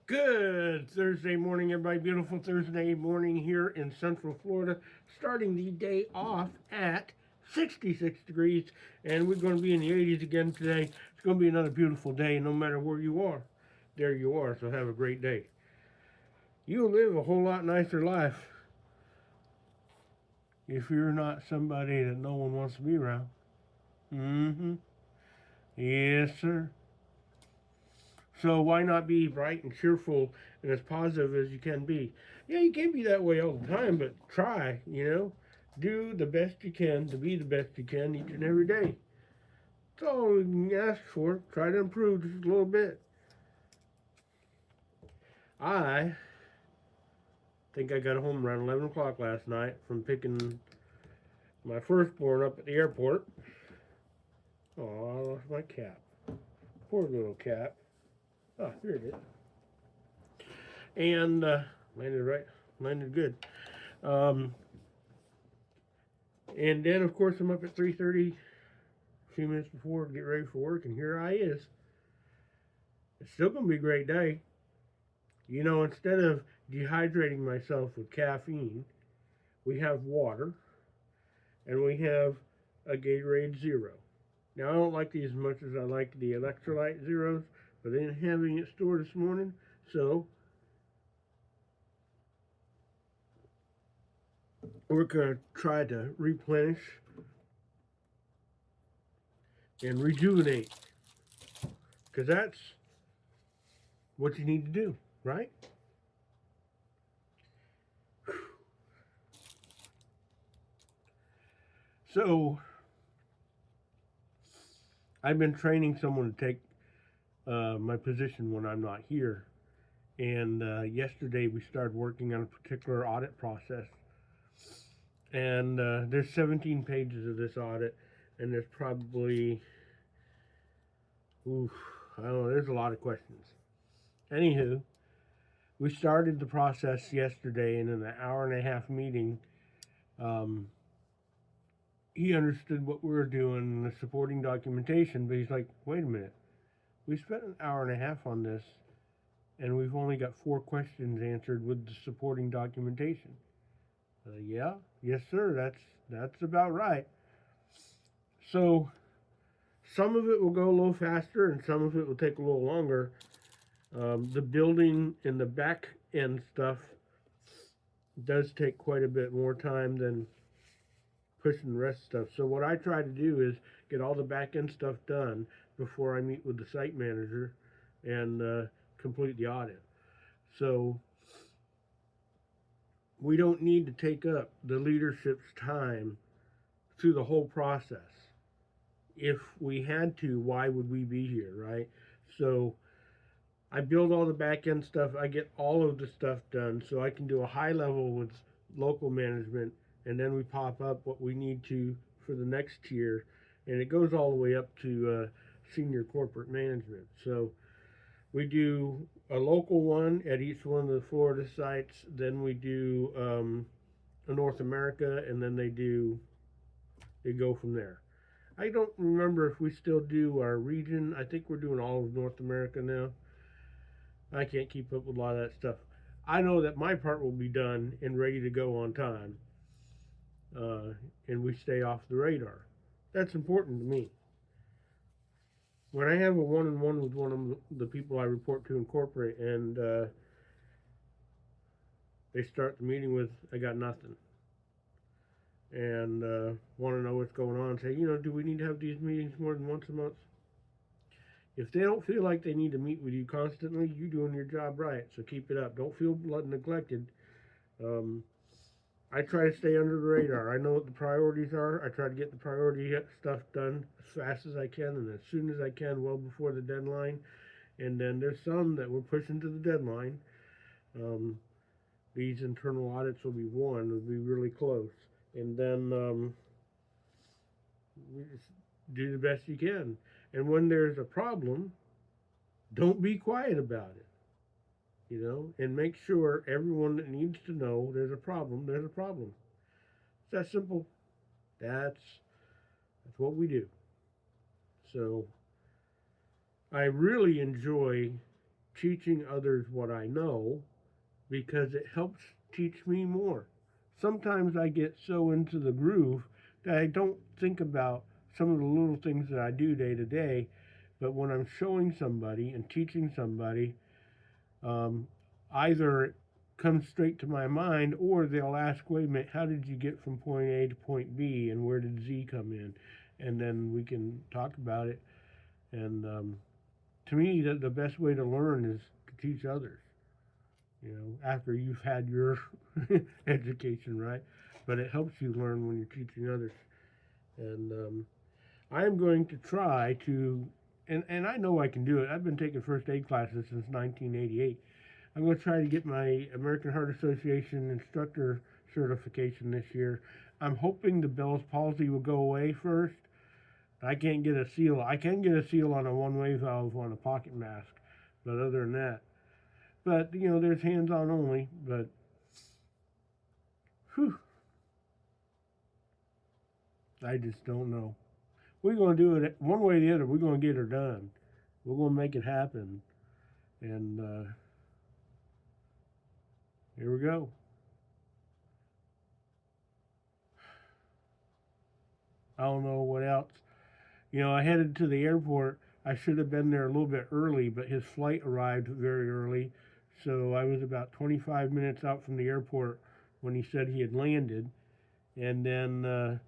Good Thursday morning, everybody. Beautiful Thursday morning here in Central Florida. Starting the day off at 66 degrees, and we're going to be in the 80s again today. It's going to be another beautiful day, no matter where you are. There you are, so have a great day. You'll live a whole lot nicer life if you're not somebody that no one wants to be around. Mm-hmm. Yes, sir. So why not be bright and cheerful and as positive as you can be? Yeah, you can't be that way all the time, but try. Do the best you can to be the best you can each and every day. That's all we can ask for. Try to improve just a little bit. I think I got home around 11 o'clock last night from picking my firstborn up at the airport. Oh, I lost my cap. Poor little cap. Oh, here it is. And landed good. Um, and then, of course, I'm up at 3:30, a few minutes before to get ready for work, and here I is. It's still going to be a great day. Instead of dehydrating myself with caffeine, we have water, and we have a Gatorade Zero. Now, I don't like these as much as I like the electrolyte zeros, but they didn't have any at the store this morning, so we're going to try to replenish and rejuvenate, because that's what you need to do, right? So, I've been training someone to take my position when I'm not here. And yesterday we started working on a particular audit process. And there's 17 pages of this audit, and there's probably, oof, I don't know, there's a lot of questions. Anywho, we started the process yesterday, and in an hour and a half meeting, um, he understood what we were doing and the supporting documentation, but he's like, wait a minute, we spent an hour and a half on this, and we've only got 4 questions answered with the supporting documentation. Yeah, yes, sir. That's about right. So some of it will go a little faster, and some of it will take a little longer. The building and the back end stuff does take quite a bit more time than pushing the rest of stuff. So what I try to do is get all the back end stuff done before I meet with the site manager and complete the audit. So we don't need to take up the leadership's time through the whole process. If we had to, why would we be here, right? So I build all the back end stuff. I get all of the stuff done so I can do a high level with local management, and then we pop up what we need to for the next tier, and it goes all the way up to senior corporate management. So we do a local one at each one of the Florida sites. Then we do a North America, and then they go from there. I don't remember if we still do our region. I think we're doing all of North America now. I can't keep up with a lot of that stuff. I know that my part will be done and ready to go on time, uh, and we stay off the radar. That's important to me. When I have a one-on-one with one of the people I report to in corporate, and they start the meeting with, "I got nothing," and want to know what's going on, say, do we need to have these meetings more than once a month? If they don't feel like they need to meet with you constantly, you're doing your job right. So keep it up. Don't feel neglected. Um, I try to stay under the radar. I know what the priorities are. I try to get the priority stuff done as fast as I can and as soon as I can, well before the deadline. And then there's some that we're pushing to the deadline. Um, these internal audits will be one. Will be really close. And then you just do the best you can. And when there's a problem, don't be quiet about it. And make sure everyone that needs to know there's a problem, there's a problem. It's that simple. That's what we do. So I really enjoy teaching others what I know because it helps teach me more. Sometimes I get so into the groove that I don't think about some of the little things that I do day to day, but when I'm showing somebody and teaching somebody, um, either it comes straight to my mind or they'll ask, wait a minute, how did you get from point A to point B and where did Z come in? And then we can talk about it. And to me, the best way to learn is to teach others, after you've had your education, right? But it helps you learn when you're teaching others. And I am going to try to, and I know I can do it. I've been taking first aid classes since 1988. I'm going to try to get my American Heart Association instructor certification this year. I'm hoping the Bell's palsy will go away first. I can't get a seal. I can get a seal on a one-way valve on a pocket mask, but other than that, but there's hands-on only. But whew, I just don't know. We're going to do it one way or the other. We're going to get her done. We're going to make it happen. And here we go. I don't know what else. I headed to the airport. I should have been there a little bit early, but his flight arrived very early. So I was about 25 minutes out from the airport when he said he had landed. And then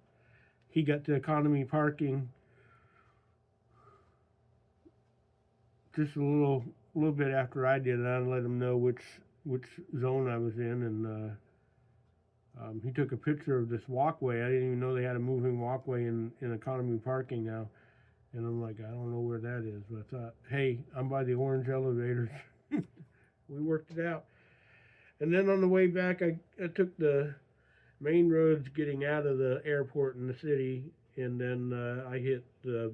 he got to economy parking just a little bit after I did. And I let him know which zone I was in. And he took a picture of this walkway. I didn't even know they had a moving walkway in economy parking now. And I'm like, I don't know where that is. But I thought, hey, I'm by the orange elevators. We worked it out. And then on the way back, I took the main roads getting out of the airport in the city. And then I hit the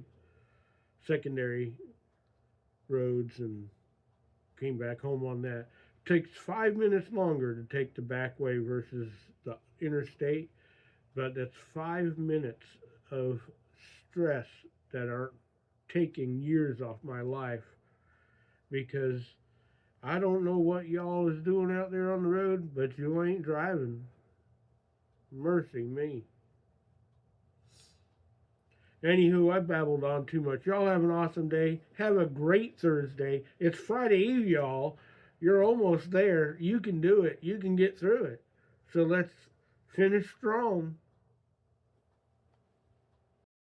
secondary roads and came back home on that. Takes 5 minutes longer to take the back way versus the interstate, but that's 5 minutes of stress that are taking years off my life because I don't know what y'all is doing out there on the road, but you ain't driving. Mercy me. Anywho, I babbled on too much. Y'all have an awesome day. Have a great Thursday. It's Friday Eve, y'all. You're almost there. You can do it. You can get through it. So let's finish strong.